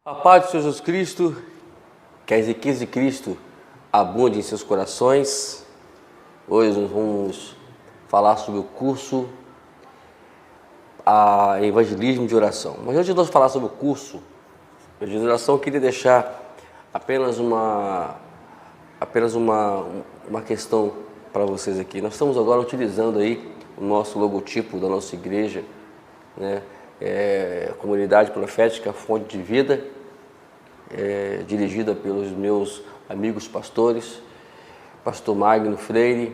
A paz de Jesus Cristo, que as riquezas de Cristo abundem em seus corações. Hoje nós vamos falar sobre o curso a Evangelismo de Oração. Mas antes de nós falar sobre o curso de oração, eu queria deixar apenas uma questão para vocês aqui. Nós estamos agora utilizando aí o nosso logotipo da nossa igreja, né? Comunidade Profética Fonte de Vida, dirigida pelos meus amigos pastores, pastor Magno Freire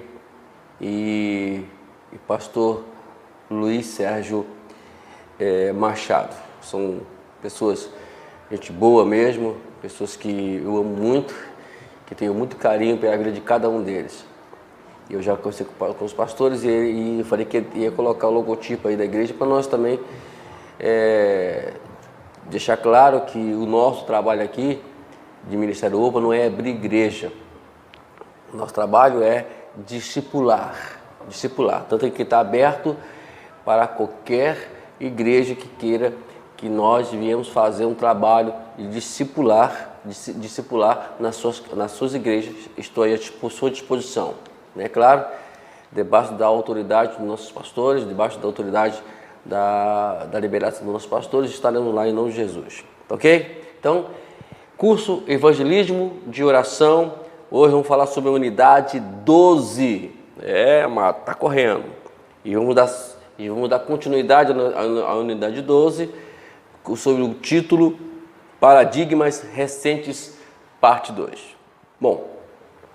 e pastor Luiz Sérgio Machado. São pessoas, gente boa mesmo, pessoas que eu amo muito, que tenho muito carinho pela vida de cada um deles. Eu já conversei com os pastores e falei que ia colocar o logotipo aí da igreja para nós também deixar claro que o nosso trabalho aqui de Ministério Opa não é abrir igreja. O nosso trabalho é discipular. Tanto que está aberto para qualquer igreja que queira que nós viemos fazer um trabalho de discipular nas suas igrejas. Estou aí à sua disposição. É claro, debaixo da autoridade dos nossos pastores, debaixo da autoridade da liberação dos nossos pastores, estaremos lá em nome de Jesus. Ok? Então, curso Evangelismo de Oração. Hoje vamos falar sobre a unidade 12. Mas tá correndo. E vamos dar continuidade à unidade 12, sobre o título Paradigmas Recentes, parte 2. Bom,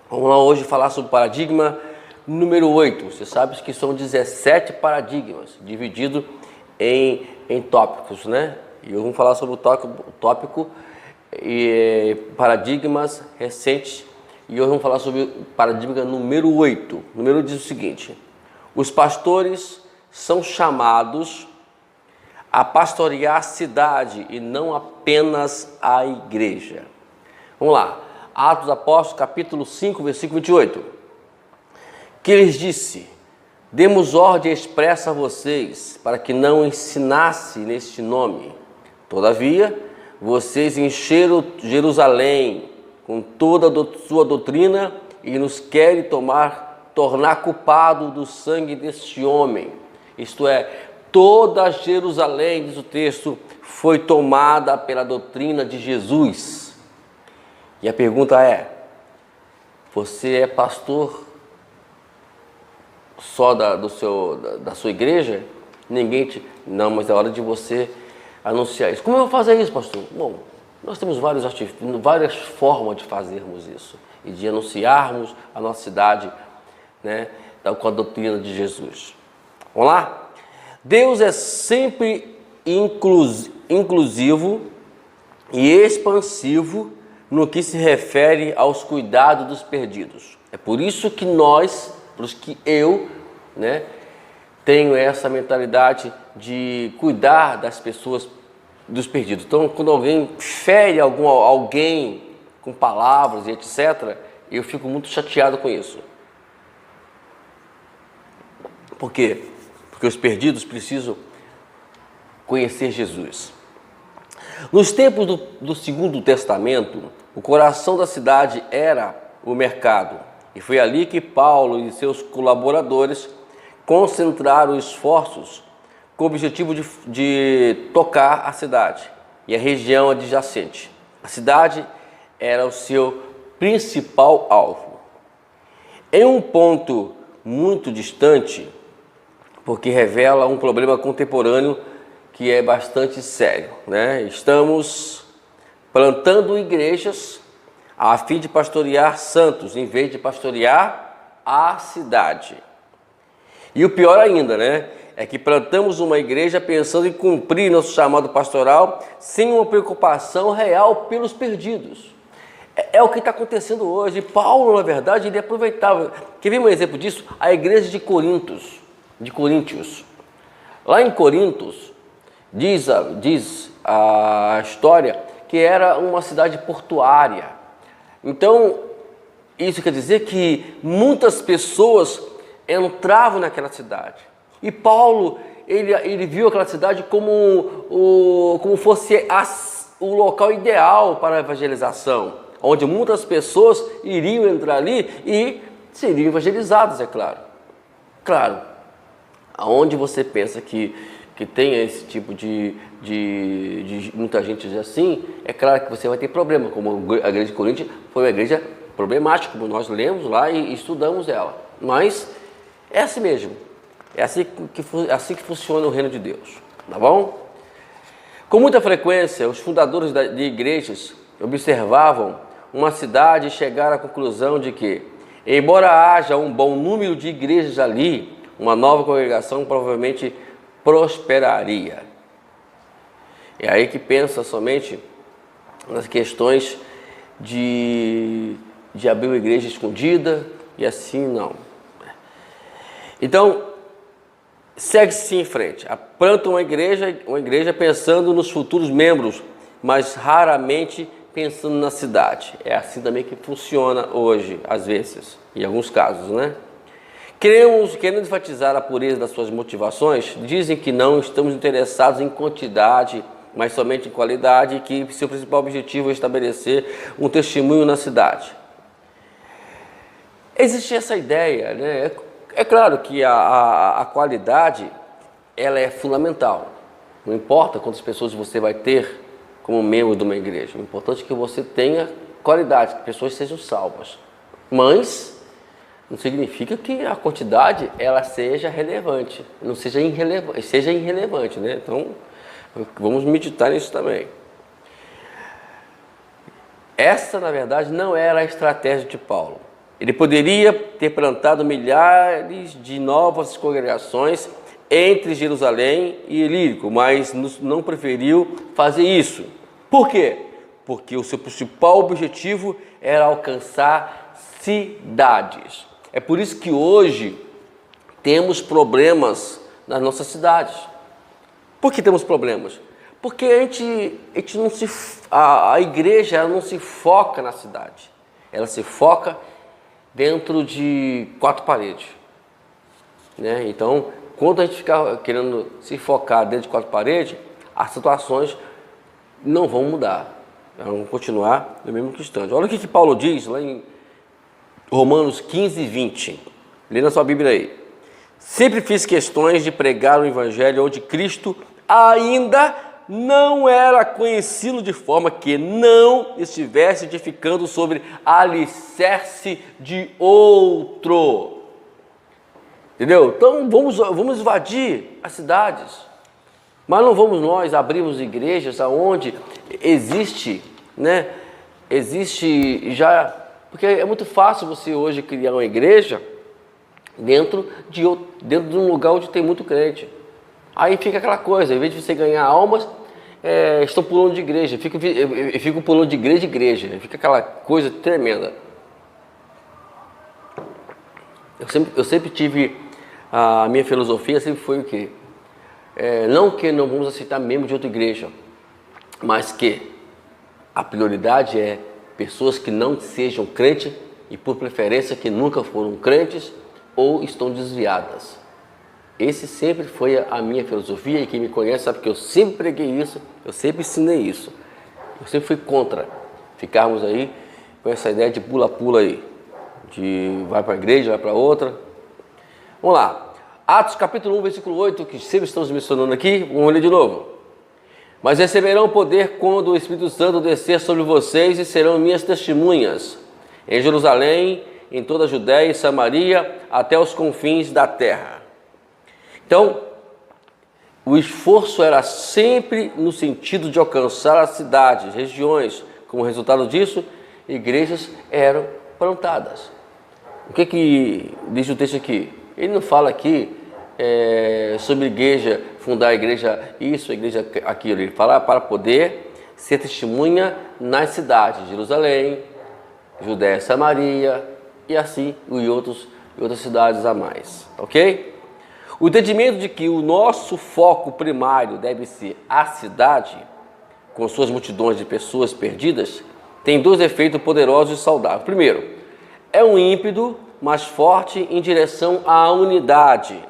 vamos lá hoje falar sobre o paradigma número 8. Você sabe que são 17 paradigmas, divididos em tópicos, né? E vamos falar sobre o tópico paradigmas recentes. E hoje vamos falar sobre o paradigma número 8. O número diz o seguinte: os pastores são chamados a pastorear a cidade e não apenas a igreja. Vamos lá. Atos dos Apóstolos, capítulo 5, versículo 28. Que lhes disse: demos ordem expressa a vocês para que não ensinasse neste nome. Todavia, vocês encheram Jerusalém com toda a sua doutrina e nos querem tornar culpado do sangue deste homem. Isto é, toda Jerusalém, diz o texto, foi tomada pela doutrina de Jesus. E a pergunta é: você é pastor só da sua igreja? Não, mas é hora de você anunciar isso. Como eu vou fazer isso, pastor? Bom, nós temos várias formas de fazermos isso e de anunciarmos a nossa cidade, né, com a doutrina de Jesus. Vamos lá? Deus é sempre inclusivo e expansivo no que se refere aos cuidados dos perdidos. É por isso que eu, né, tenho essa mentalidade de cuidar das pessoas, dos perdidos. Então, quando alguém fere alguém com palavras e etc., eu fico muito chateado com isso. Por quê? Porque os perdidos precisam conhecer Jesus. Nos tempos do Segundo Testamento, o coração da cidade era o mercado. E foi ali que Paulo e seus colaboradores concentraram esforços com o objetivo de tocar a cidade e a região adjacente. A cidade era o seu principal alvo. Em um ponto muito distante, porque revela um problema contemporâneo que é bastante sério, né? Estamos plantando igrejas a fim de pastorear santos, em vez de pastorear a cidade. E o pior ainda, né, é que plantamos uma igreja pensando em cumprir nosso chamado pastoral sem uma preocupação real pelos perdidos. É o que está acontecendo hoje. Paulo, na verdade, ele aproveitava. Quer ver um exemplo disso? A igreja de Coríntios. Lá em Corintos, diz a história que era uma cidade portuária. Então, isso quer dizer que muitas pessoas entravam naquela cidade. E Paulo, ele viu aquela cidade como fosse o local ideal para a evangelização, onde muitas pessoas iriam entrar ali e seriam evangelizadas, é claro. Claro, aonde você pensa que tenha esse tipo de muita gente assim, é claro que você vai ter problema, como a igreja de Corinto foi uma igreja problemática, como nós lemos lá e estudamos ela. Mas é assim mesmo, é assim que funciona o reino de Deus, tá bom? Com muita frequência, os fundadores de igrejas observavam uma cidade e chegaram à conclusão de que, embora haja um bom número de igrejas ali, uma nova congregação provavelmente prosperaria. É aí que pensa somente nas questões de abrir uma igreja escondida e assim não. Então, segue-se em frente. Planta uma igreja pensando nos futuros membros, mas raramente pensando na cidade. É assim também que funciona hoje, às vezes, em alguns casos, né? Querendo enfatizar a pureza das suas motivações, dizem que não estamos interessados em quantidade, mas somente em qualidade, e que seu principal objetivo é estabelecer um testemunho na cidade. Existe essa ideia, né? É claro que a qualidade, ela é fundamental. Não importa quantas pessoas você vai ter como membro de uma igreja. O importante é que você tenha qualidade, que pessoas sejam salvas. Mas não significa que a quantidade ela seja relevante, não seja irrelevante, né? Então, vamos meditar nisso também. Essa, na verdade, não era a estratégia de Paulo. Ele poderia ter plantado milhares de novas congregações entre Jerusalém e Ilírico, mas não preferiu fazer isso. Por quê? Porque o seu principal objetivo era alcançar cidades. É por isso que hoje temos problemas nas nossas cidades. Por que temos problemas? Porque a igreja ela não se foca na cidade, ela se foca dentro de 4 paredes, né? Então, quando a gente ficar querendo se focar dentro de 4 paredes, as situações não vão mudar, elas vão continuar no mesmo instante. Olha o que Paulo diz lá em Romanos 15, 20. Lê na sua Bíblia aí. Sempre fiz questões de pregar o Evangelho onde Cristo ainda não era conhecido, de forma que não estivesse edificando sobre alicerce de outro. Entendeu? Então vamos invadir as cidades, mas não vamos nós abrirmos igrejas aonde existe, né? Existe já, porque é muito fácil você hoje criar uma igreja dentro de um lugar onde tem muito crente. Aí fica aquela coisa, em vez de você ganhar almas, estão pulando de igreja, fico pulando de igreja em igreja, fica aquela coisa tremenda. Eu sempre tive, a minha filosofia sempre foi o quê? Não que não vamos aceitar membro de outra igreja, mas que a prioridade é pessoas que não sejam crentes e por preferência que nunca foram crentes ou estão desviadas. Esse sempre foi a minha filosofia, e quem me conhece sabe que eu sempre preguei isso, eu sempre ensinei isso. Eu sempre fui contra ficarmos aí com essa ideia de pula-pula aí, de vai para a igreja, vai para outra. Vamos lá, Atos capítulo 1, versículo 8, que sempre estamos mencionando aqui, vamos ler de novo. Mas receberão poder quando o Espírito Santo descer sobre vocês e serão minhas testemunhas em Jerusalém, em toda a Judéia e Samaria, até os confins da terra. Então, o esforço era sempre no sentido de alcançar as cidades, regiões. Como resultado disso, igrejas eram plantadas. O que diz o texto aqui? Ele não fala aqui sobre igreja, fundar a igreja isso, a igreja aquilo. Ele fala para poder ser testemunha nas cidades, Jerusalém, Judéia, Samaria e assim e outras cidades a mais, ok? O entendimento de que o nosso foco primário deve ser a cidade, com suas multidões de pessoas perdidas, tem 2 efeitos poderosos e saudáveis. Primeiro, é um ímpeto mais forte em direção à unidade.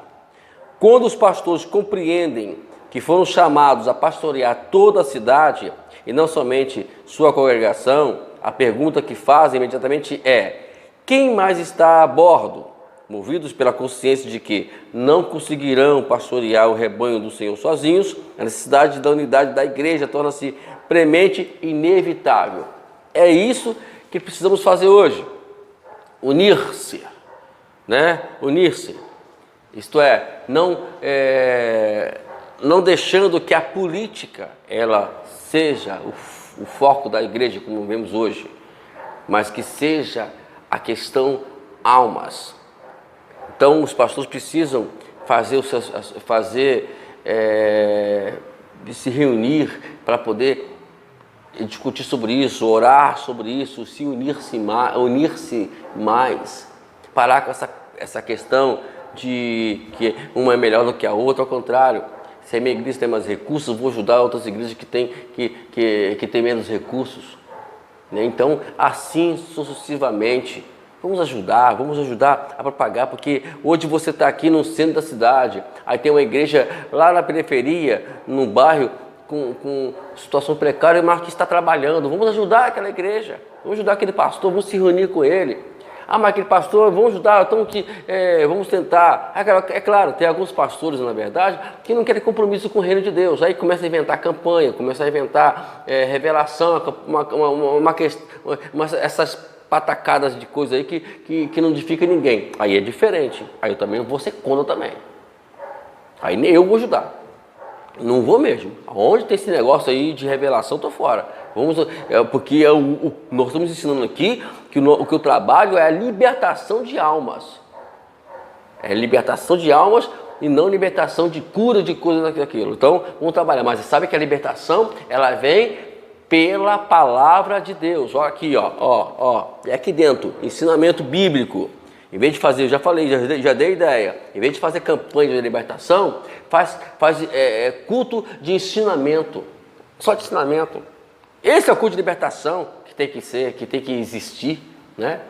Quando os pastores compreendem que foram chamados a pastorear toda a cidade e não somente sua congregação, a pergunta que fazem imediatamente é: quem mais está a bordo? Movidos pela consciência de que não conseguirão pastorear o rebanho do Senhor sozinhos, a necessidade da unidade da igreja torna-se premente e inevitável. É isso que precisamos fazer hoje. Unir-se, né? Unir-se. Isto é, não deixando que a política ela seja o foco da igreja, como vemos hoje, mas que seja a questão almas. Então, os pastores precisam se reunir para poder discutir sobre isso, orar sobre isso, se unir-se mais, parar com essa questão de que uma é melhor do que a outra. Ao contrário, se a minha igreja tem mais recursos, vou ajudar outras igrejas que têm menos recursos, né? Então, assim sucessivamente. Vamos ajudar a propagar, porque hoje você está aqui no centro da cidade, aí tem uma igreja lá na periferia, num bairro com situação precária, mas que está trabalhando. Vamos ajudar aquela igreja, vamos ajudar aquele pastor, vamos se reunir com ele. Ah, mas aquele pastor, vamos ajudar, então vamos tentar. É claro, tem alguns pastores, na verdade, que não querem compromisso com o reino de Deus. Aí começa a inventar campanha, começa a inventar revelação, essas patacadas de coisa aí que não edifica ninguém. Aí é diferente. Aí eu também vou ser contra também. Aí nem eu vou ajudar. Não vou mesmo. Onde tem esse negócio aí de revelação, estou fora. Porque nós estamos ensinando aqui que o trabalho é a libertação de almas. É libertação de almas e não libertação de cura de coisas daquilo. Então, vamos trabalhar. Mas sabe que a libertação, ela vem pela palavra de Deus. Olha aqui, é aqui dentro, ensinamento bíblico. Em vez de fazer, eu já falei, já dei ideia, em vez de fazer campanha de libertação, faz culto de ensinamento, só de ensinamento. Esse é o culto de libertação que tem que ser, que tem que existir, né?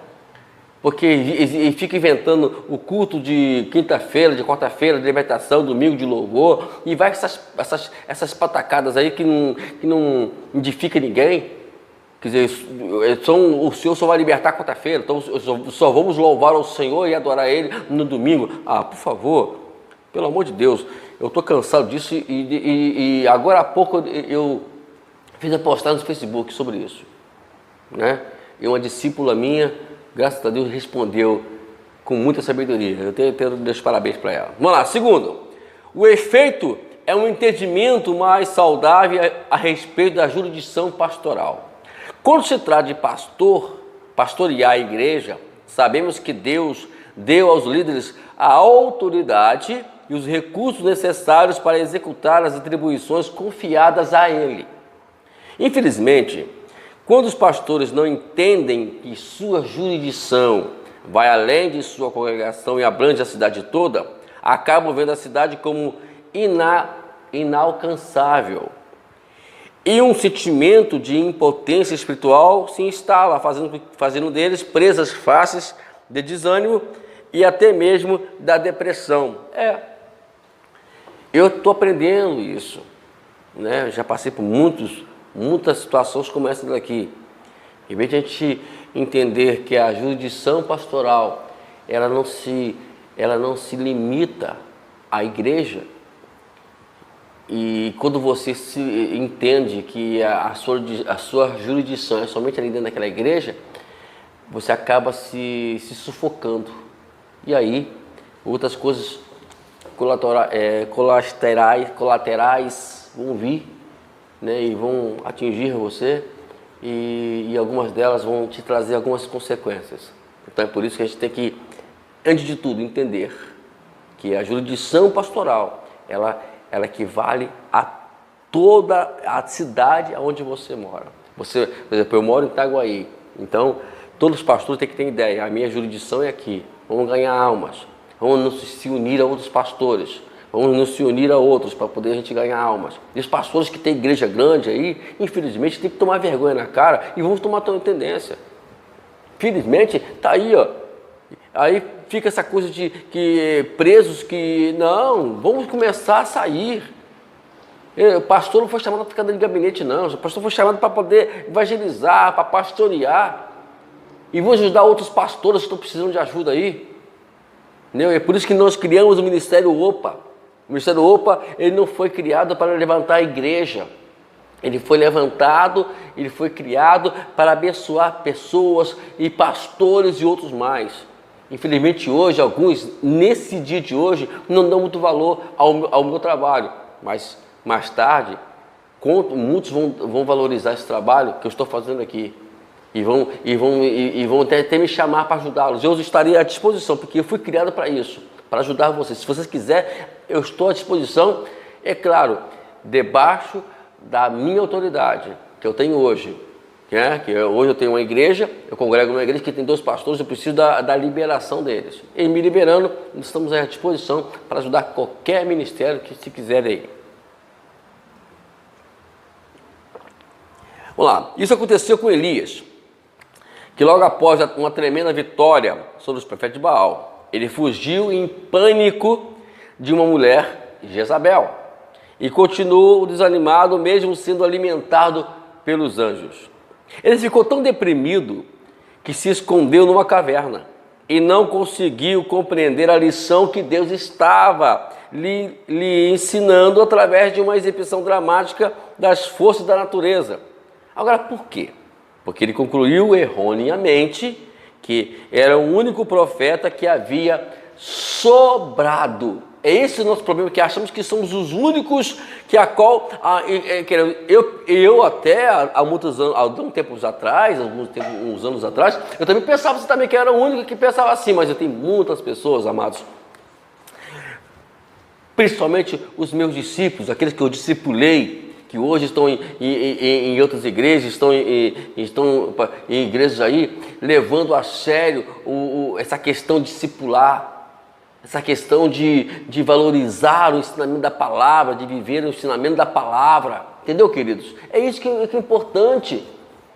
Porque fica inventando o culto de quinta-feira, de quarta-feira, de libertação, domingo de louvor, e vai essas patacadas aí que não edifica ninguém. Quer dizer, o Senhor só vai libertar quarta-feira, então só vamos louvar ao Senhor e adorar Ele no domingo. Ah, por favor, pelo amor de Deus, eu estou cansado disso e agora há pouco eu fiz a postagem no Facebook sobre isso, né? E uma discípula minha, graças a Deus, respondeu com muita sabedoria. Eu tenho os parabéns para ela. Vamos lá, segundo. O efeito é um entendimento mais saudável a respeito da jurisdição pastoral. Quando se trata de pastorear a igreja, sabemos que Deus deu aos líderes a autoridade e os recursos necessários para executar as atribuições confiadas a Ele. Infelizmente, quando os pastores não entendem que sua jurisdição vai além de sua congregação e abrange a cidade toda, acabam vendo a cidade como inalcançável. E um sentimento de impotência espiritual se instala, fazendo deles presas fáceis de desânimo e até mesmo da depressão. Eu estou aprendendo isso, né? Já passei por muitas situações como essa daqui. Em vez de a gente entender que a jurisdição pastoral ela não se limita à igreja, e quando você se entende que a sua jurisdição é somente ali dentro daquela igreja, você acaba se sufocando. E aí outras coisas colaterais vão vir, né, e vão atingir você, e algumas delas vão te trazer algumas consequências. Então é por isso que a gente tem que, antes de tudo, entender que a jurisdição pastoral, ela equivale a toda a cidade onde você mora. Por exemplo, eu moro em Itaguaí, então todos os pastores têm que ter ideia, a minha jurisdição é aqui, vamos ganhar almas, vamos se unir a outros pastores, vamos nos se unir a outros para poder a gente ganhar almas. E os pastores que têm igreja grande aí, infelizmente, tem que tomar vergonha na cara e vamos tomar tendência. Infelizmente, está aí, ó. Aí fica essa coisa de que presos que, não, vamos começar a sair. O pastor não foi chamado para ficar dentro de gabinete, não. O pastor foi chamado para poder evangelizar, para pastorear. E vou ajudar outros pastores que estão precisando de ajuda aí. Entendeu? É por isso que nós criamos o Ministério OPA. O Ministério OPA, ele não foi criado para levantar a igreja. Ele foi levantado, ele foi criado para abençoar pessoas e pastores e outros mais. Infelizmente hoje, alguns, nesse dia de hoje, não dão muito valor ao meu trabalho. Mas mais tarde, muitos vão valorizar esse trabalho que eu estou fazendo aqui. E vão até me chamar para ajudá-los. Eu estarei à disposição, porque eu fui criado para isso, para ajudar vocês. Se vocês quiserem, eu estou à disposição, é claro, debaixo da minha autoridade, que eu tenho hoje. Hoje eu tenho uma igreja, eu congrego numa igreja que tem 2 pastores, eu preciso da liberação deles. E me liberando, estamos à disposição para ajudar qualquer ministério que se quiser aí. Vamos lá, isso aconteceu com Elias, que logo após uma tremenda vitória sobre os profetas de Baal, ele fugiu em pânico de uma mulher, Jezabel, e continuou desanimado, mesmo sendo alimentado pelos anjos. Ele ficou tão deprimido que se escondeu numa caverna e não conseguiu compreender a lição que Deus estava lhe ensinando através de uma exibição dramática das forças da natureza. Agora, por quê? Porque ele concluiu erroneamente que era o único profeta que havia sobrado. É esse o nosso problema, que achamos que somos os únicos que eu até há muitos anos, uns anos atrás, eu também pensava assim, também que eu era o único que pensava assim, mas eu tenho muitas pessoas, amados, principalmente os meus discípulos, aqueles que eu discipulei, que hoje estão em outras igrejas, estão em igrejas aí, levando a sério essa questão discipular, essa questão de valorizar o ensinamento da palavra, de viver o ensinamento da palavra. Entendeu, queridos? É isso que é importante,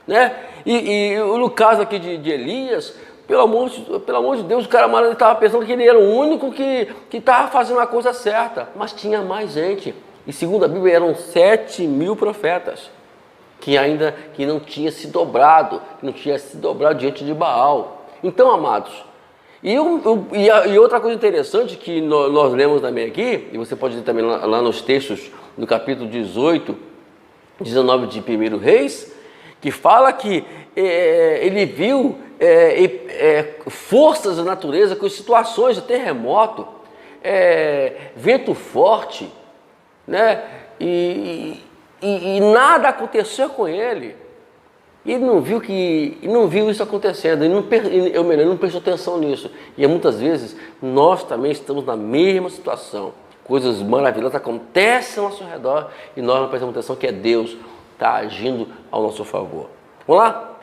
né? E no caso aqui de Elias, pelo amor de Deus, o cara estava pensando que ele era o único que estava fazendo a coisa certa, mas tinha mais gente. E segundo a Bíblia, eram 7.000 profetas que não tinha se dobrado, diante de Baal. Então, amados, e outra coisa interessante que nós lemos também aqui, e você pode ler também lá nos textos do capítulo 18, 19 de 1 Reis, que fala que ele viu forças da natureza com situações de terremoto, vento forte, né? E nada aconteceu com ele. Ele não viu isso acontecendo, ele não prestou atenção nisso. E muitas vezes nós também estamos na mesma situação. Coisas maravilhosas acontecem ao nosso redor e nós não prestamos atenção que é Deus está agindo ao nosso favor. Vamos lá?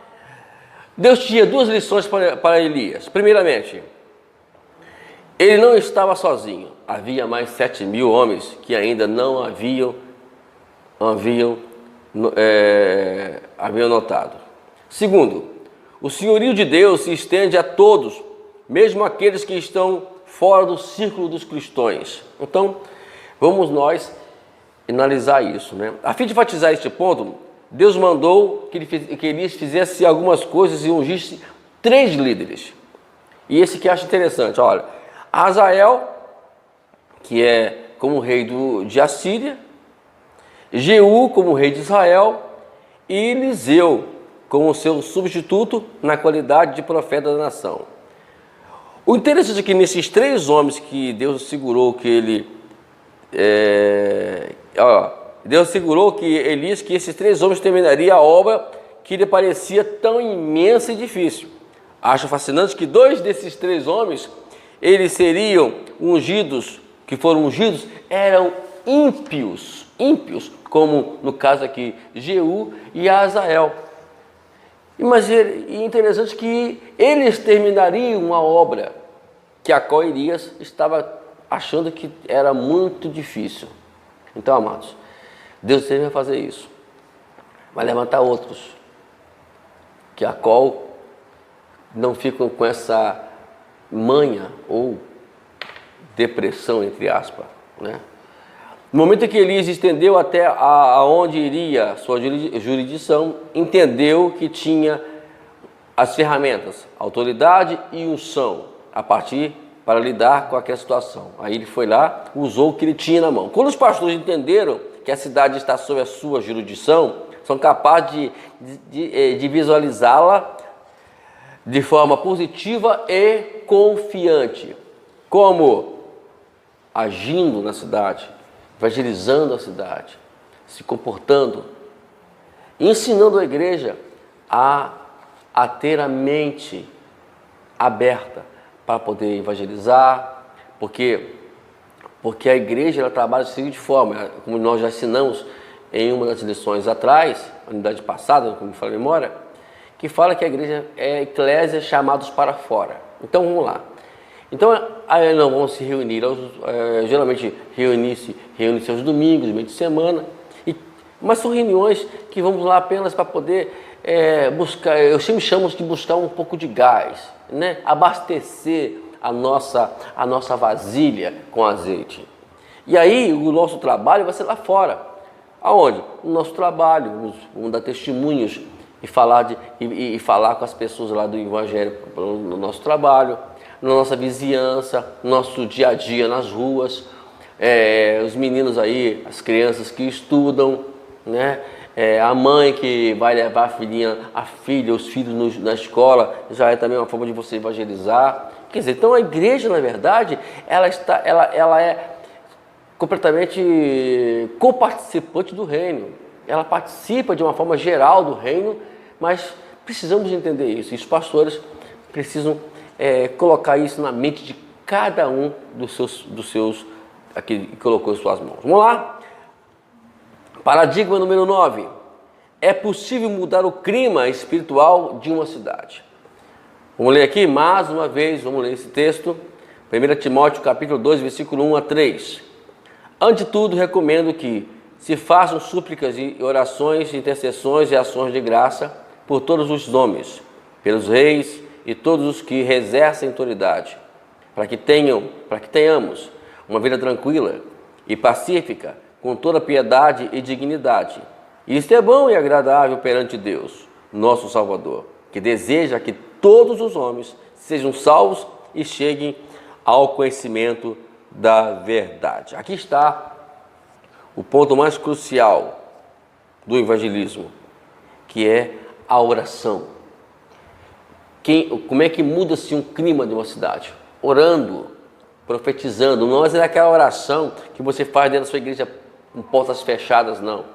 Deus tinha 2 lições para Elias. Primeiramente, ele não estava sozinho. Havia mais 7.000 homens que ainda não haviam notado. Segundo, o senhorio de Deus se estende a todos, mesmo aqueles que estão fora do círculo dos cristãos. Então, vamos nós analisar isso, né? A fim de enfatizar este ponto, Deus mandou que Elias fizesse algumas coisas e ungisse 3 líderes. E esse que eu acho interessante, olha, Azael, que é como rei de Assíria, Jeú como rei de Israel e Eliseu como seu substituto na qualidade de profeta da nação. O interessante é que nesses 3 homens que Deus assegurou que Elias, que esses 3 homens terminariam a obra que lhe parecia tão imensa e difícil. Acho fascinante que 2 desses 3 homens, eles seriam que foram ungidos, eram ímpios, como no caso aqui, Jeú e Azael. Mas é interessante que eles terminariam a obra que a qual Elias estava achando que era muito difícil. Então, amados, Deus sempre vai fazer isso. Vai levantar outros, que a qual não ficam com essa manha ou depressão, entre aspas, né? No momento em que Elias estendeu até aonde iria sua jurisdição, entendeu que tinha as ferramentas, autoridade e unção a partir para lidar com aquela situação. Aí ele foi lá, usou o que ele tinha na mão. Quando os pastores entenderam que a cidade está sob a sua jurisdição, são capazes de visualizá-la de forma positiva e confiante. Como? Agindo na cidade, evangelizando a cidade, se comportando, ensinando a igreja a ter a mente aberta para poder evangelizar, porque a igreja ela trabalha da seguinte forma, como nós já ensinamos em uma das lições atrás, a unidade passada, como me fala a memória, que fala que a igreja é eclésia chamados para fora. Então vamos lá. Então aí não vão se reunir, geralmente reúne-se aos domingos, meio de semana, mas são reuniões que vamos lá apenas para poder buscar, eu sempre chamo de buscar um pouco de gás, né? Abastecer a nossa vasilha com azeite. E aí o nosso trabalho vai ser lá fora. Aonde? No nosso trabalho, vamos dar testemunhos e falar com as pessoas lá do Evangelho no nosso trabalho, na nossa vizinhança, no nosso dia a dia nas ruas, os meninos aí, as crianças que estudam, né? A mãe que vai levar a filha, os filhos na escola, já é também uma forma de você evangelizar. Quer dizer, então a igreja, na verdade, ela é completamente coparticipante do reino. Ela participa de uma forma geral do reino, mas precisamos entender isso. E os pastores precisam colocar isso na mente de cada um dos seus aqui que colocou em suas mãos. Vamos lá? Paradigma número 9. É possível mudar o clima espiritual de uma cidade. Vamos ler aqui mais uma vez, vamos ler esse texto. 1 Timóteo capítulo 2, versículo 1 a 3. Ante tudo, recomendo que se façam súplicas e orações, intercessões e ações de graça por todos os homens, pelos reis e todos os que exercem autoridade, para que tenhamos uma vida tranquila e pacífica, com toda piedade e dignidade. Isto é bom e agradável perante Deus, nosso Salvador, que deseja que todos os homens sejam salvos e cheguem ao conhecimento da verdade. Aqui está o ponto mais crucial do evangelismo, que é a oração. Como é que muda-se um clima de uma cidade? Orando, profetizando. Não é aquela oração que você faz dentro da sua igreja com portas fechadas, não.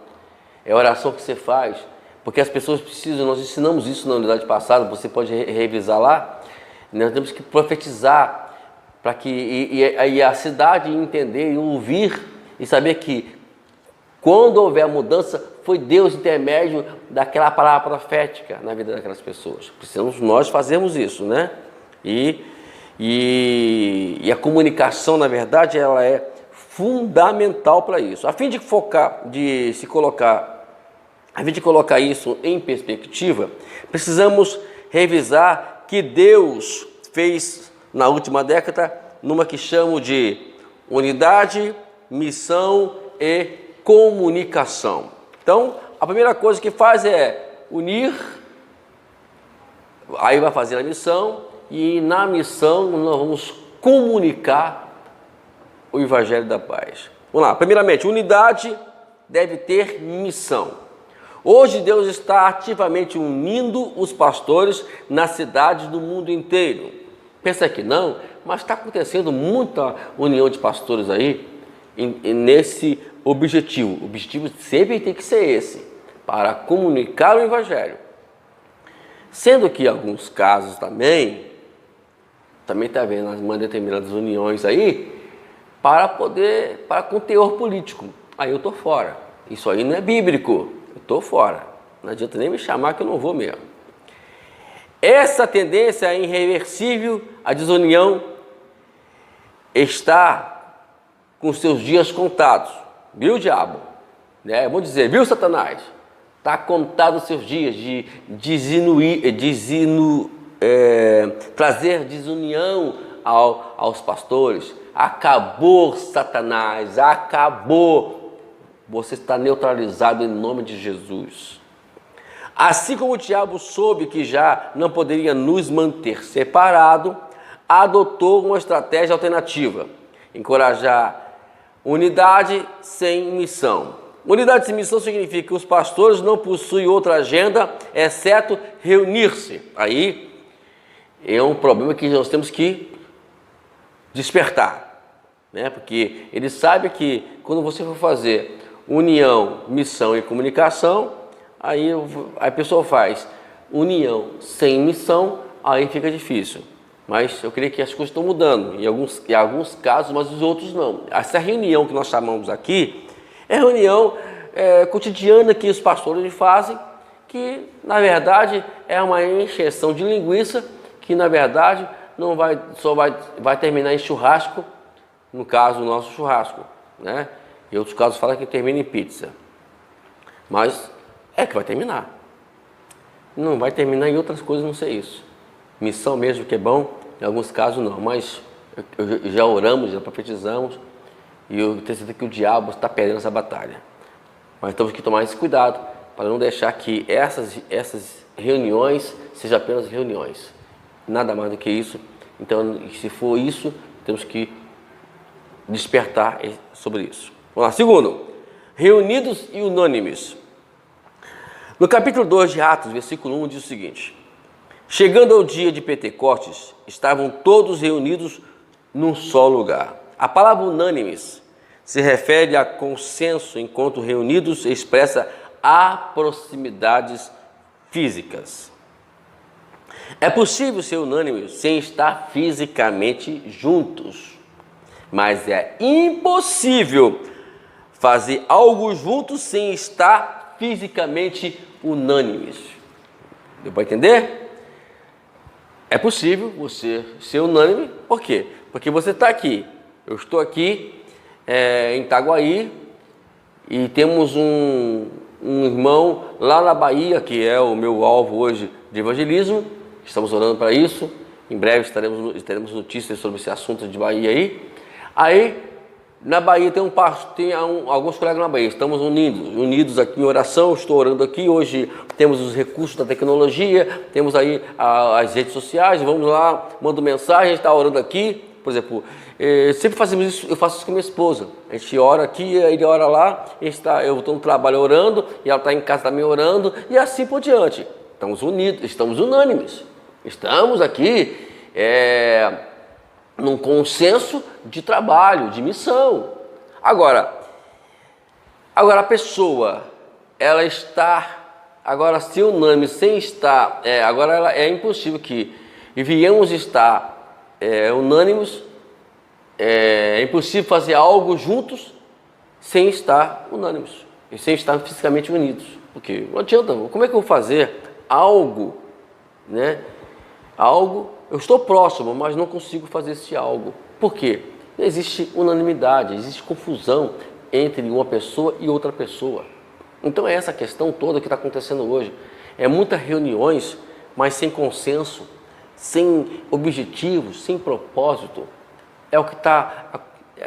É a oração que você faz, porque as pessoas precisam, nós ensinamos isso na unidade passada, você pode revisar lá. Nós temos que profetizar para que a cidade entender e ouvir e saber que quando houver a mudança, foi Deus intermédio daquela palavra profética na vida daquelas pessoas. Precisamos nós fazermos isso, né? E a comunicação, na verdade, ela é fundamental para isso. A fim de colocar isso em perspectiva, precisamos revisar que Deus fez na última década numa que chamo de unidade, missão e comunicação. Então, a primeira coisa que faz é unir, aí vai fazer a missão, e na missão nós vamos comunicar o Evangelho da Paz. Vamos lá, primeiramente, unidade deve ter missão. Hoje Deus está ativamente unindo os pastores nas cidades do mundo inteiro. Pensa que não, mas está acontecendo muita união de pastores aí nesse objetivo. O objetivo sempre tem que ser esse, para comunicar o Evangelho. Sendo que em alguns casos também está havendo umas determinadas uniões aí, para com teor político. Aí eu estou fora. Isso aí não é bíblico. Eu estou fora. Não adianta nem me chamar que eu não vou mesmo. Essa tendência é irreversível, a desunião está com seus dias contados. Viu, diabo? Vamos dizer, viu, Satanás? Está contado os seus dias de trazer desunião aos pastores, acabou, Satanás, acabou. Você está neutralizado em nome de Jesus. Assim como o diabo soube que já não poderia nos manter separado, adotou uma estratégia alternativa: encorajar unidade sem missão. Unidade sem missão significa que os pastores não possuem outra agenda, exceto reunir-se. Aí é um problema que nós temos que despertar, né? Porque ele sabe que quando você for fazer união, missão e comunicação, aí a pessoa faz união sem missão, aí fica difícil. Mas eu creio que as coisas estão mudando, em alguns casos, mas os outros não. Essa reunião que nós chamamos aqui é reunião cotidiana que os pastores fazem, que na verdade é uma encheção de linguiça, que na verdade só vai terminar em churrasco, no caso o nosso churrasco, né? E outros casos falam que termina em pizza. Mas é que vai terminar. Não vai terminar em outras coisas, não sei isso. Missão mesmo que é bom, em alguns casos não, mas já oramos, já profetizamos, e eu tenho certeza que o diabo está perdendo essa batalha. Mas temos que tomar esse cuidado para não deixar que essas reuniões sejam apenas reuniões. Nada mais do que isso. Então, se for isso, temos que despertar sobre isso. Vamos lá. Segundo, reunidos e unânimes. No capítulo 2 de Atos, versículo 1, diz o seguinte: chegando ao dia de Pentecostes, estavam todos reunidos num só lugar. A palavra unânimes se refere a consenso, enquanto reunidos expressa aproximidades físicas. É possível ser unânime sem estar fisicamente juntos, mas é impossível fazer algo juntos sem estar fisicamente unânimes. Deu para entender? É possível você ser unânime, por quê? Porque você está aqui, eu estou aqui em Itaguaí e temos um irmão lá na Bahia, que é o meu alvo hoje de evangelismo, estamos orando para isso, em breve teremos notícias sobre esse assunto de Bahia aí. Aí, na Bahia tem alguns colegas na Bahia, estamos unidos aqui em oração, estou orando aqui, hoje temos os recursos da tecnologia, temos aí as redes sociais, vamos lá, mando mensagem, a gente está orando aqui, por exemplo, sempre fazemos isso, eu faço isso com minha esposa, a gente ora aqui, ele ora lá, eu estou no trabalho orando, e ela está em casa também orando, e assim por diante. Estamos unidos, estamos unânimes, estamos aqui num consenso de trabalho, de missão. Agora a pessoa, ela está, agora se unânime, sem estar, agora é impossível que viemos estar unânimes, é impossível fazer algo juntos sem estar unânimes, e sem estar fisicamente unidos, porque não adianta, como é que eu vou fazer algo, né? Algo, eu estou próximo, mas não consigo fazer esse algo. Por quê? Não existe unanimidade, existe confusão entre uma pessoa e outra pessoa. Então é essa questão toda que está acontecendo hoje. É muitas reuniões, mas sem consenso, sem objetivos, sem propósito. É o que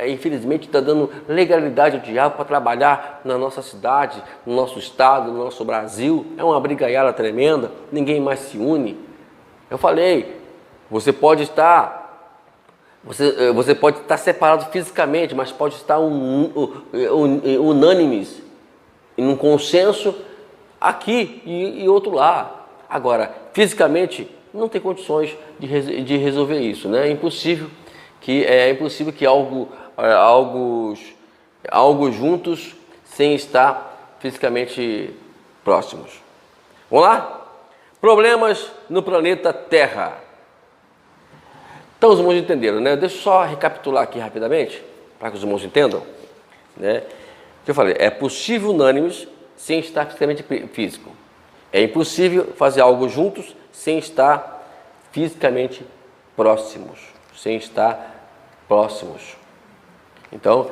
infelizmente está dando legalidade ao diabo para trabalhar na nossa cidade, no nosso estado, no nosso Brasil. É uma brigaiada tremenda, ninguém mais se une. Eu falei, você pode estar separado fisicamente, mas pode estar unânimes, em um consenso aqui e outro lá. Agora, fisicamente, não tem condições de resolver isso, né? É impossível que algo juntos sem estar fisicamente próximos. Vamos lá? Problemas no planeta Terra. Então os irmãos entenderam, né? Deixa eu só recapitular aqui rapidamente, para que os irmãos entendam, né? Que eu falei, é possível unânimes sem estar fisicamente físico. É impossível fazer algo juntos sem estar fisicamente próximos. Sem estar próximos. Então,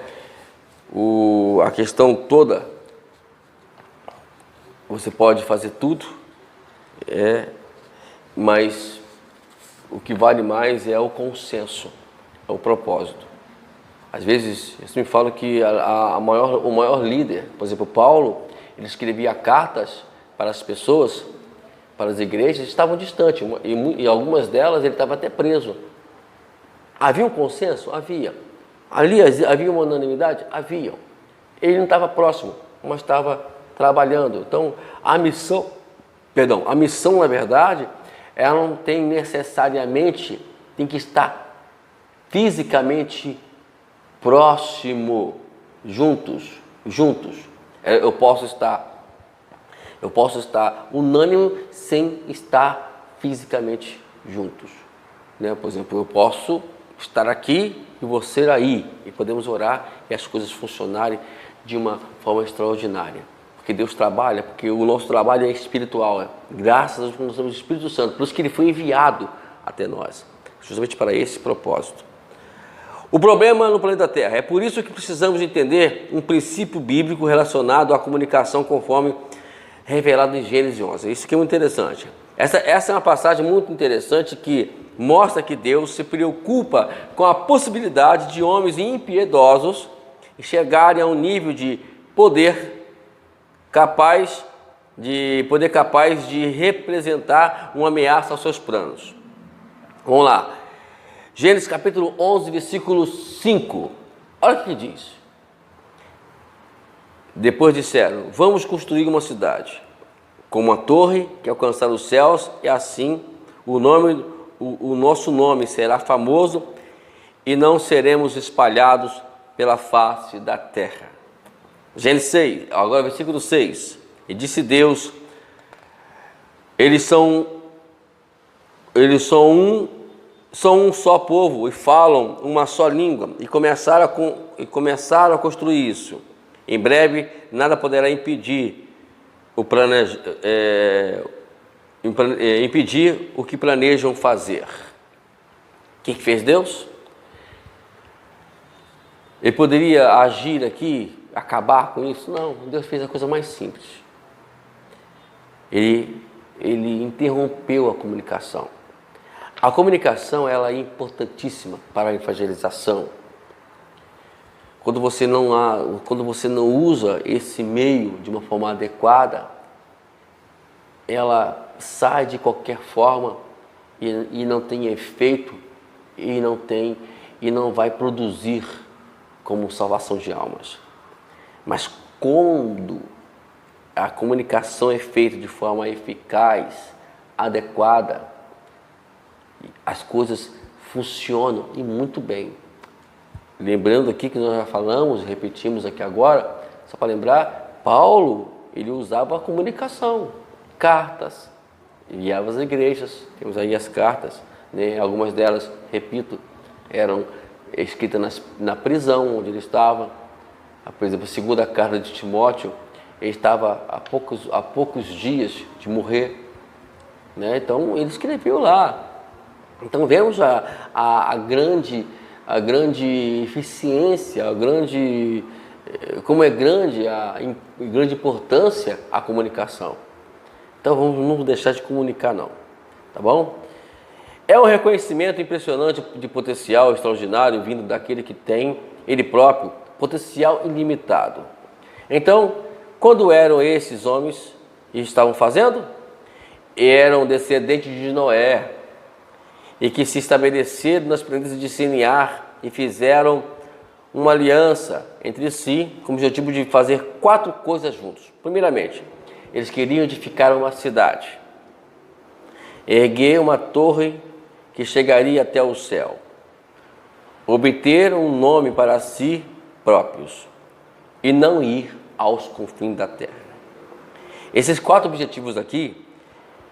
a questão toda, você pode fazer tudo, mas o que vale mais é o consenso, é o propósito. Às vezes, eles me falam que o maior líder, por exemplo, Paulo, ele escrevia cartas para as pessoas, para as igrejas, estavam distantes, e algumas delas ele estava até preso. Havia um consenso? Havia. Ali havia uma unanimidade? Havia. Ele não estava próximo, mas estava trabalhando. Então, a missão, na verdade, ela não tem necessariamente, tem que estar fisicamente próximo, juntos. Eu posso estar unânime sem estar fisicamente juntos, né? Por exemplo, eu posso estar aqui e você aí, e podemos orar e as coisas funcionarem de uma forma extraordinária. Porque Deus trabalha, porque o nosso trabalho é espiritual, graças a Deus nós temos o Espírito Santo, por isso que ele foi enviado até nós, justamente para esse propósito. O problema no planeta Terra, é por isso que precisamos entender um princípio bíblico relacionado à comunicação conforme revelado em Gênesis 11. Isso que é muito interessante. Essa é uma passagem muito interessante que mostra que Deus se preocupa com a possibilidade de homens impiedosos chegarem a um nível de poder capaz de representar uma ameaça aos seus planos. Vamos lá. Gênesis capítulo 11, versículo 5. Olha o que diz. Depois disseram, vamos construir uma cidade com uma torre que alcançar os céus, e assim o nosso nome será famoso e não seremos espalhados pela face da terra. Gênesis 6, agora versículo 6. E disse Deus, eles são um só povo e falam uma só língua, e começaram a construir isso. Em breve, nada poderá impedir o que planejam fazer. O que fez Deus? Ele poderia agir aqui, acabar com isso? Não, Deus fez a coisa mais simples. Ele interrompeu a comunicação. A comunicação ela é importantíssima para a evangelização. Quando você não usa esse meio de uma forma adequada, ela sai de qualquer forma e não tem efeito e não vai produzir como salvação de almas. Mas quando a comunicação é feita de forma eficaz, adequada, as coisas funcionam e muito bem. Lembrando aqui que nós já falamos, repetimos aqui agora, só para lembrar, Paulo, ele usava a comunicação, cartas, enviava às igrejas, temos aí as cartas, né? Algumas delas, repito, eram escritas na prisão onde ele estava. Por exemplo, a segunda carta de Timóteo, ele estava há poucos dias de morrer, né? Então ele escreveu lá. Então vemos a grande eficiência, como é grande a grande importância a comunicação. Então vamos não deixar de comunicar não, tá bom? É um reconhecimento impressionante de potencial extraordinário vindo daquele que tem ele próprio potencial ilimitado. Então, quando eram esses homens que estavam fazendo? Eram descendentes de Noé, e que se estabeleceram nas planícies de Sinear e fizeram uma aliança entre si com o objetivo de fazer 4 coisas juntos. Primeiramente, eles queriam edificar uma cidade, erguer uma torre que chegaria até o céu, obter um nome para si próprios e não ir aos confins da terra. Esses 4 objetivos aqui,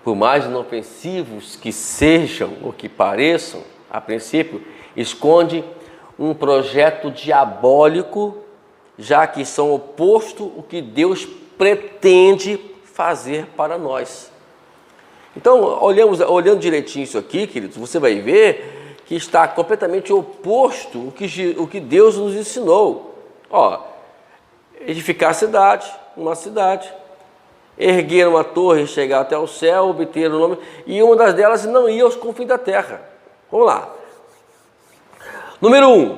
por mais inofensivos que sejam ou que pareçam, a princípio, esconde um projeto diabólico, já que são oposto ao que Deus pretende fazer para nós. Então, olhando direitinho isso aqui, queridos, você vai ver que está completamente oposto ao que Deus nos ensinou. Edificar a cidade, uma cidade, erguer uma torre e chegar até o céu, obter o nome, e uma das delas não ir aos confins da terra. Vamos lá. Número 1,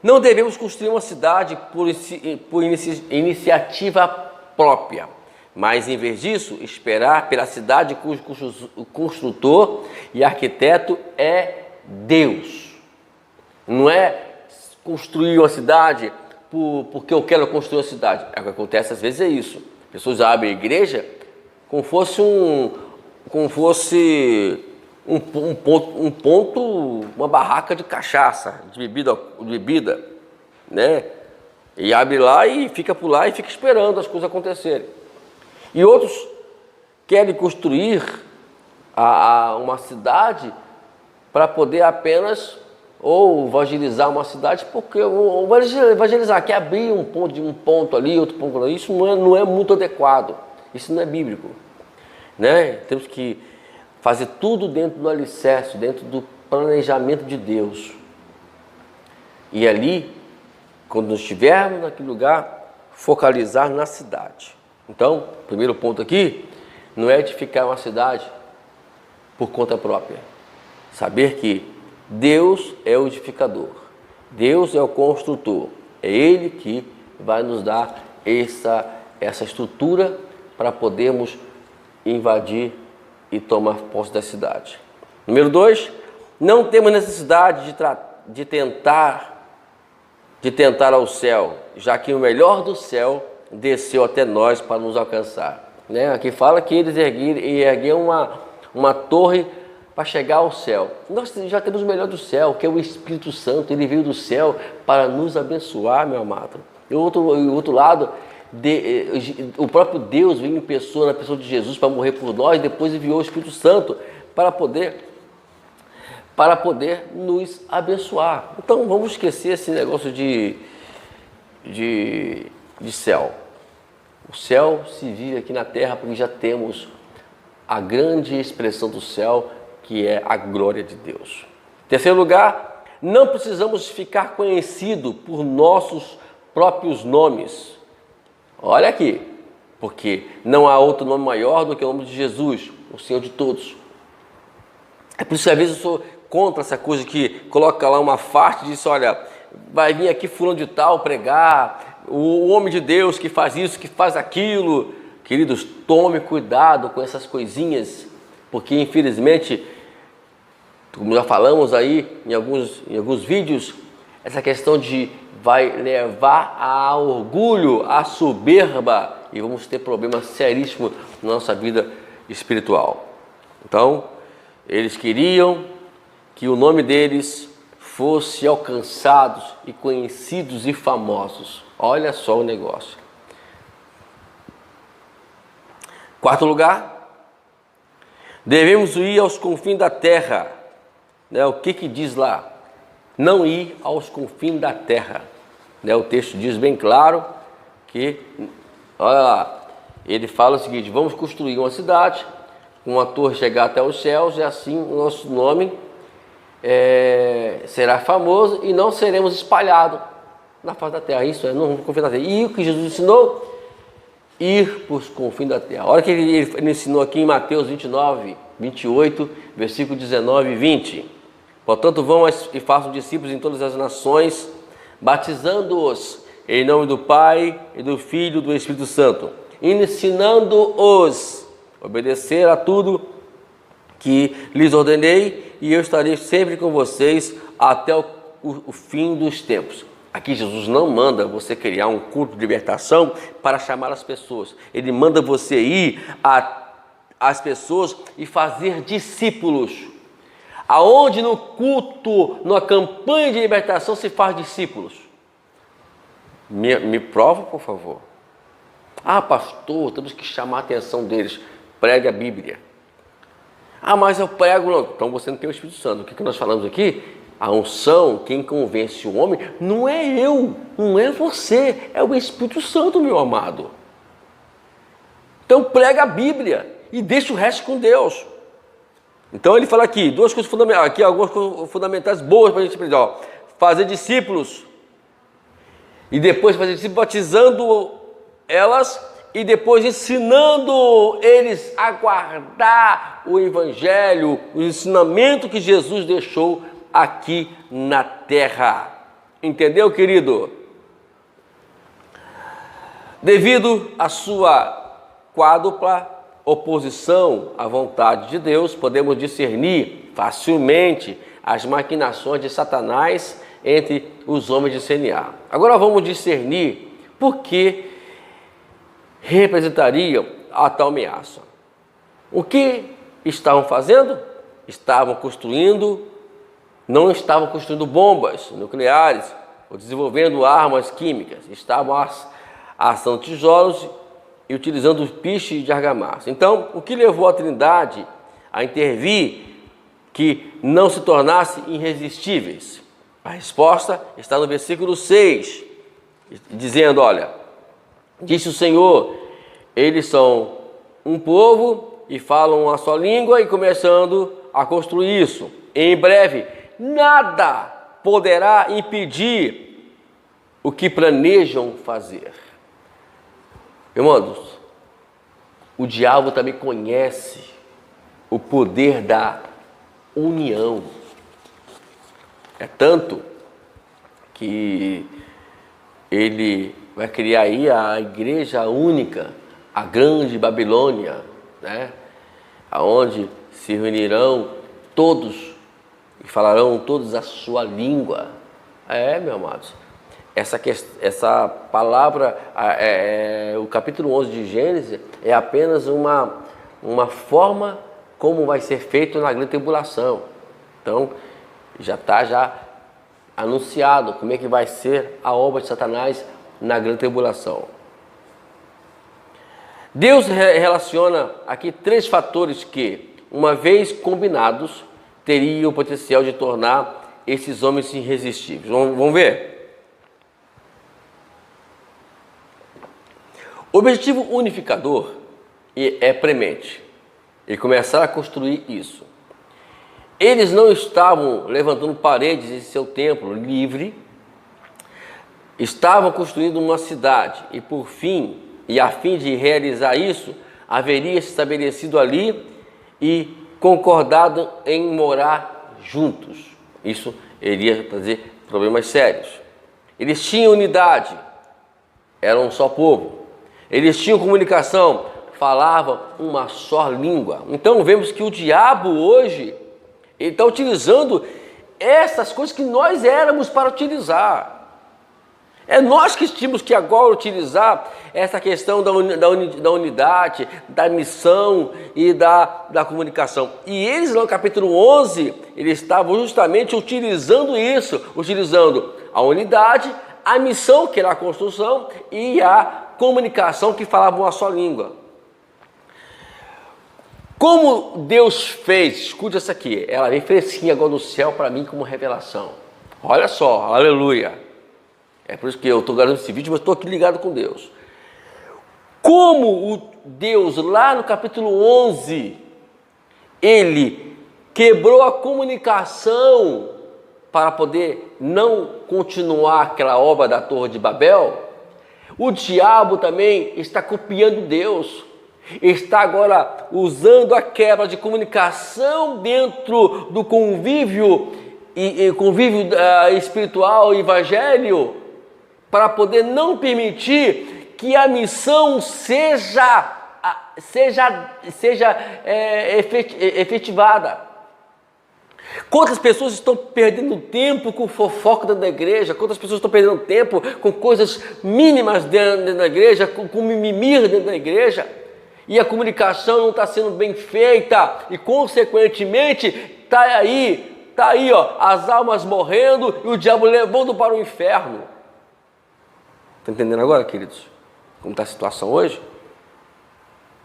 Não devemos construir uma cidade por iniciativa própria, mas em vez disso, esperar pela cidade cujo construtor e arquiteto é Deus. Não é construir uma cidade porque eu quero construir uma cidade. É o que acontece às vezes, é isso. Pessoas abrem a igreja como fosse um ponto, uma barraca de cachaça, de bebida, né? E abre lá e fica por lá e fica esperando as coisas acontecerem. E outros querem construir uma cidade para poder apenas ou evangelizar uma cidade, porque evangelizar, quer abrir um ponto ali, outro ponto ali, isso não é muito adequado, isso não é bíblico, né? Temos que fazer tudo dentro do alicerce, dentro do planejamento de Deus. E ali, quando nós estivermos naquele lugar, focalizar na cidade. Então, primeiro ponto aqui, não é edificar uma cidade por conta própria. Saber que Deus é o edificador, Deus é o construtor, é Ele que vai nos dar essa estrutura para podermos invadir e tomar posse da cidade. Número 2, não temos necessidade de tentar ao céu, já que o melhor do céu desceu até nós para nos alcançar. Né? Aqui fala que eles ergueram uma torre para chegar ao céu. Nós já temos o melhor do céu, que é o Espírito Santo. Ele veio do céu para nos abençoar, meu amado. E o outro lado, o próprio Deus veio em pessoa, na pessoa de Jesus, para morrer por nós, e depois enviou o Espírito Santo para poder nos abençoar. Então vamos esquecer esse negócio de céu. O céu se vive aqui na terra porque já temos a grande expressão do céu, que é a glória de Deus. Terceiro lugar, não precisamos ficar conhecidos por nossos próprios nomes. Olha aqui, porque não há outro nome maior do que o nome de Jesus, o Senhor de todos. É por isso que às vezes eu sou contra essa coisa que coloca lá uma faixa e diz, olha, vai vir aqui fulano de tal pregar, o homem de Deus que faz isso, que faz aquilo. Queridos, tome cuidado com essas coisinhas, porque infelizmente, como já falamos aí em alguns vídeos, essa questão vai levar a orgulho, a soberba, e vamos ter problemas seríssimos na nossa vida espiritual. Então, eles queriam que o nome deles fosse alcançados e conhecidos e famosos. Olha só o negócio. Quarto lugar, devemos ir aos confins da terra. Né? O que diz lá? Não ir aos confins da terra. Né? O texto diz bem claro que, olha lá, ele fala o seguinte: vamos construir uma cidade, uma torre chegar até os céus, e assim o nosso nome será famoso e não seremos espalhados na face da terra. Isso não vamos confins da terra. E o que Jesus ensinou? Ir para os confins da terra. Olha que ele ensinou aqui em Mateus 29, 28, versículo 19 e 20. Portanto, vão e façam discípulos em todas as nações, batizando-os em nome do Pai, e do Filho e do Espírito Santo, ensinando-os a obedecer a tudo que lhes ordenei, e eu estarei sempre com vocês até o fim dos tempos. Aqui Jesus não manda você criar um culto de libertação para chamar as pessoas. Ele manda você ir às pessoas e fazer discípulos. Aonde no culto, numa campanha de libertação se faz discípulos? Me prova, por favor. Ah, pastor, temos que chamar a atenção deles. Pregue a Bíblia. Ah, mas eu prego não. Então você não tem o Espírito Santo. O que nós falamos aqui? A unção, quem convence o homem, não é eu, não é você, é o Espírito Santo, meu amado. Então prega a Bíblia e deixa o resto com Deus. Então ele fala aqui, duas coisas fundamentais, aqui algumas coisas fundamentais boas para a gente aprender. Ó, fazer discípulos, e depois fazer discípulos batizando elas, e depois ensinando eles a guardar o Evangelho, o ensinamento que Jesus deixou aqui na terra. Entendeu, querido? Devido à sua quádrupla oposição à vontade de Deus, podemos discernir facilmente as maquinações de Satanás entre os homens de CNA. Agora vamos discernir por que representariam a tal ameaça. O que estavam fazendo? Não estavam construindo bombas nucleares ou desenvolvendo armas químicas. Estavam assando tijolos e utilizando piche de argamassa. Então, o que levou a Trindade a intervir que não se tornassem irresistíveis? A resposta está no versículo 6, dizendo, olha, disse o Senhor, eles são um povo e falam uma só língua e começando a construir isso. Em breve, nada poderá impedir o que planejam fazer. Irmãos, o diabo também conhece o poder da união. É tanto que ele vai criar aí a igreja única, a grande Babilônia, né? Aonde se reunirão todos e falarão todos a sua língua. Meus amados, essa palavra, o capítulo 11 de Gênesis é apenas uma forma como vai ser feito na grande tribulação. Então, já está anunciado como é que vai ser a obra de Satanás na grande tribulação. Deus relaciona aqui 3 fatores que, uma vez combinados, teriam o potencial de tornar esses homens irresistíveis. Vamos ver? O objetivo unificador é premente e começar a construir isso. Eles não estavam levantando paredes em seu templo livre, estavam construindo uma cidade e por fim, e a fim de realizar isso, haveria se estabelecido ali e concordado em morar juntos. Isso iria trazer problemas sérios. Eles tinham unidade, eram um só povo. Eles tinham comunicação, falavam uma só língua. Então vemos que o diabo hoje, ele está utilizando essas coisas que nós éramos para utilizar. É nós que tínhamos que agora utilizar essa questão da unidade, da missão e da comunicação. E eles, no capítulo 11, eles estavam justamente utilizando isso, utilizando a unidade, a missão, que era a construção, e a comunicação, que falavam uma só língua. Como Deus fez, escute essa aqui, ela vem fresquinha agora do céu para mim como revelação. Olha só, aleluia. É por isso que eu estou gravando esse vídeo, mas estou aqui ligado com Deus. Como o Deus, lá no capítulo 11, ele quebrou a comunicação para poder não continuar aquela obra da Torre de Babel, o diabo também está copiando Deus. Está agora usando a quebra de comunicação dentro do convívio espiritual e evangelho, para poder não permitir que a missão seja efetivada. Quantas pessoas estão perdendo tempo com fofoca dentro da igreja? Quantas pessoas estão perdendo tempo com coisas mínimas dentro da igreja, com mimimi dentro da igreja? E a comunicação não está sendo bem feita e, consequentemente, está aí, as almas morrendo e o diabo levando para o inferno. Está entendendo agora, queridos? Como está a situação hoje?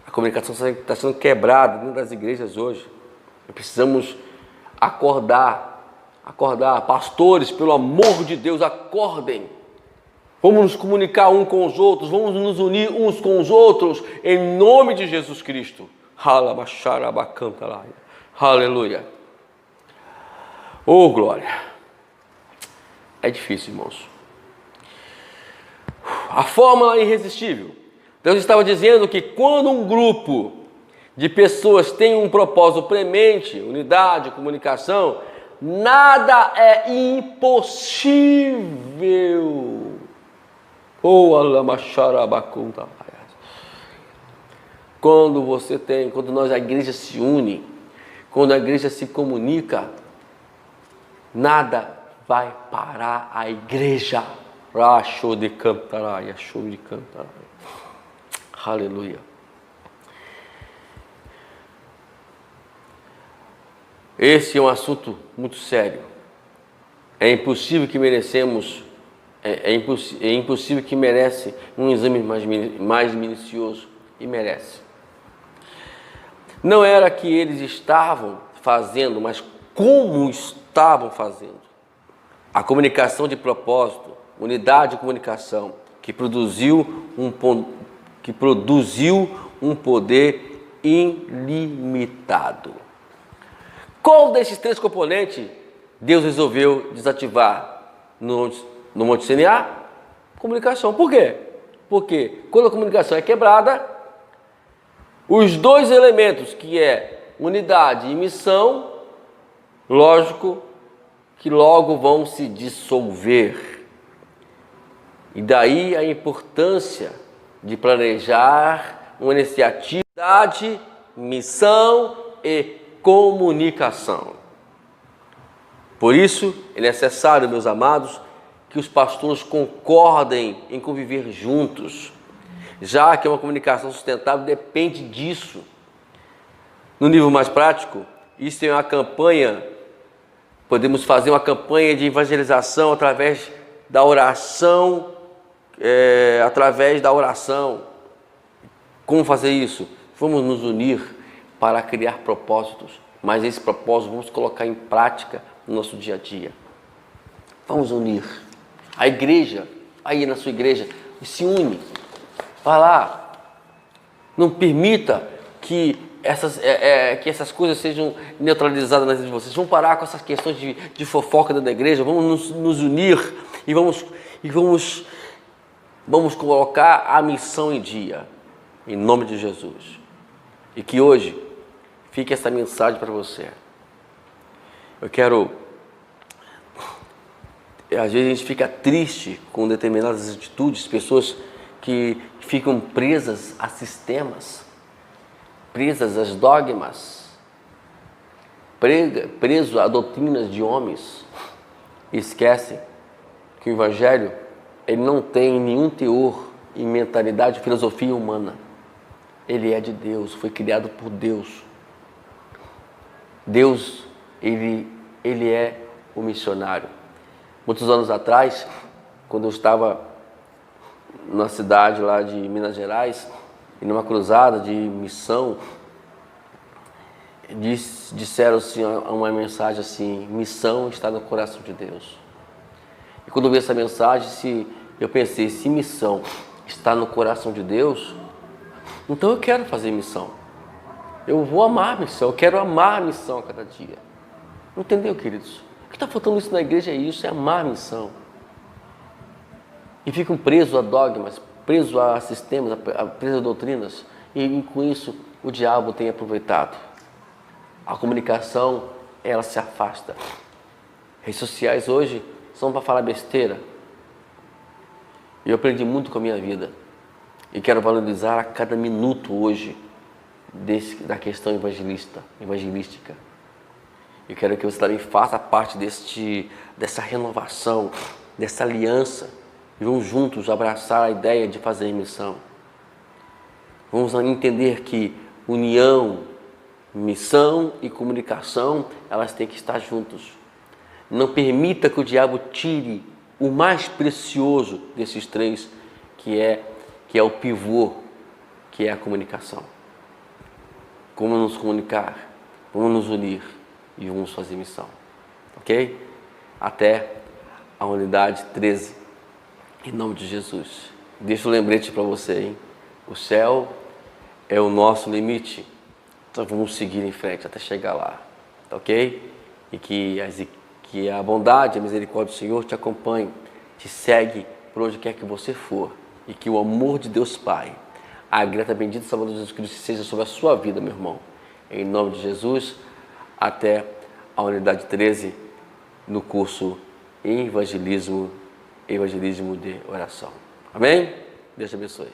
A comunicação está sendo quebrada dentro das igrejas hoje. Precisamos acordar. Pastores, pelo amor de Deus, acordem. Vamos nos comunicar uns com os outros, vamos nos unir uns com os outros, em nome de Jesus Cristo. Aleluia. Oh, glória. É difícil, irmãos. A fórmula é irresistível. Deus estava dizendo que quando um grupo de pessoas tem um propósito premente, unidade, comunicação, Nada é impossível. Oh, alamacharabacunta. Quando a igreja se une, quando a igreja se comunica, nada vai parar a igreja. Show de cantaraia, show de cantaraia. Aleluia. Esse é um assunto muito sério. É impossível que merece um exame mais minucioso, e merece. Não era que eles estavam fazendo, mas como estavam fazendo. A comunicação de propósito, unidade de comunicação, que produziu um poder ilimitado. Qual desses três componentes Deus resolveu desativar no Monte Sinai? Comunicação. Por quê? Porque quando a comunicação é quebrada, os dois elementos, que é unidade e missão, lógico que logo vão se dissolver. E daí a importância de planejar uma iniciativa, unidade, missão e comunicação. Por isso é necessário, meus amados, que os pastores concordem em conviver juntos, já que uma comunicação sustentável depende disso. No nível mais prático, isso é uma campanha, podemos fazer uma campanha de evangelização através da oração, Como fazer isso? Vamos nos unir para criar propósitos, mas esse propósito vamos colocar em prática no nosso dia a dia. Vamos unir. A igreja, aí na sua igreja, se une. Vai lá. Não permita que essas coisas sejam neutralizadas na vida de vocês. Vamos parar com essas questões de fofoca dentro da igreja. Vamos nos unir e vamos colocar a missão em dia, em nome de Jesus. E que hoje fique essa mensagem para você. Às vezes a gente fica triste com determinadas atitudes, pessoas que ficam presas a sistemas, presas a dogmas, preso a doutrinas de homens, e esquecem que o Evangelho ele não tem nenhum teor e mentalidade, filosofia humana. Ele é de Deus, foi criado por Deus. Deus, ele é o missionário. Muitos anos atrás, quando eu estava na cidade lá de Minas Gerais, e numa cruzada de missão, disseram assim, uma mensagem assim: missão está no coração de Deus. E quando eu vi essa mensagem, eu pensei, se missão está no coração de Deus, então eu quero fazer missão. Eu vou amar a missão, eu quero amar a missão a cada dia. Entendeu, queridos? O que está faltando isso na igreja é isso, é amar a missão. E ficam presos a dogmas, presos a sistemas, presos a doutrinas, e com isso o diabo tem aproveitado. A comunicação, ela se afasta. Redes sociais hoje são para falar besteira. E eu aprendi muito com a minha vida. E quero valorizar a cada minuto hoje da questão evangelística. Eu quero que você também faça parte dessa renovação, dessa aliança. E vamos juntos abraçar a ideia de fazer missão. Vamos entender que união, missão e comunicação, elas têm que estar juntos. Não permita que o diabo tire o mais precioso desses três, que é o pivô, que é a comunicação. Como nos comunicar, vamos nos unir e vamos fazer missão. Ok? Até a unidade 13, em nome de Jesus. Deixa um lembrete para você, hein? O céu é o nosso limite, então vamos seguir em frente até chegar lá. Ok? E que a bondade e a misericórdia do Senhor te acompanhe, te segue por onde quer que você for. E que o amor de Deus Pai, a graça bendita Salvador Jesus Cristo seja sobre a sua vida, meu irmão. Em nome de Jesus, até a unidade 13, no curso Evangelismo de Oração. Amém? Deus te abençoe.